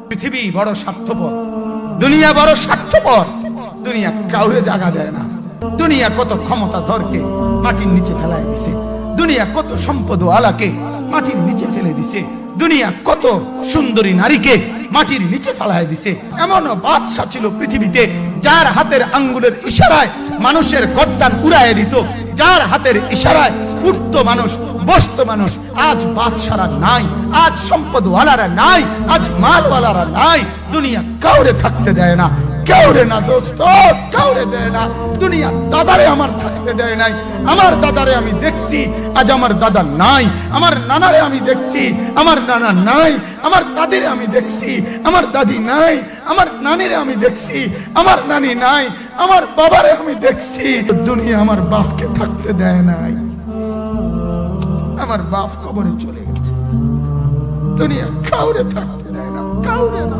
পৃথিবী বড় স্বার্থপর, দুনিয়া বড় স্বার্থপর। দুনিয়া কাউরে জায়গা দেয় না। দুনিয়া কত ক্ষমতাধরকে মাটির নিচে ফেলায় দিছে। দুনিয়া কত সম্পদ আলাকে মাটির নিচে ফেলে দিছে। দুনিয়া কত সুন্দরী নারীকে মাটির নিচে ফেলায় দিছে। এমনও বাদশা ছিল পৃথিবীতে যার হাতের আঙ্গুলের ইশারায় মানুষের গর্দান উড়াইয়া দিত, যার হাতের ইশারায় উঠত মানুষ, বসত মানুষ। আজ বাদশারা নাই, আজ সম্পদওয়ালারা নাই, আজ মালওয়ালারা নাই। দুনিয়া কাউরে থাকতে দেয় না, কাউরে না দোস্ত, কাউরে দেয় না। দুনিয়া দাদারে আমার থাকতে দেয় নাই। আমার দাদারে আমি দেখছি, আজ আমার দাদা নাই। আমার নানারে আমি দেখছি, আমার নানা নাই। আমার দাদিরে আমি দেখছি, আমার দাদি নাই। আমার নানিরে আমি দেখছি, আমার নানি নাই। আমার বাবারে আমি দেখছি। দুনিয়া আমার বাপকে থাকতে দেয় নাই। আমার বাপ কবরে চলে গেছে। দুনিয়া কাউরে থাকতে দেয় না, কাউরে না।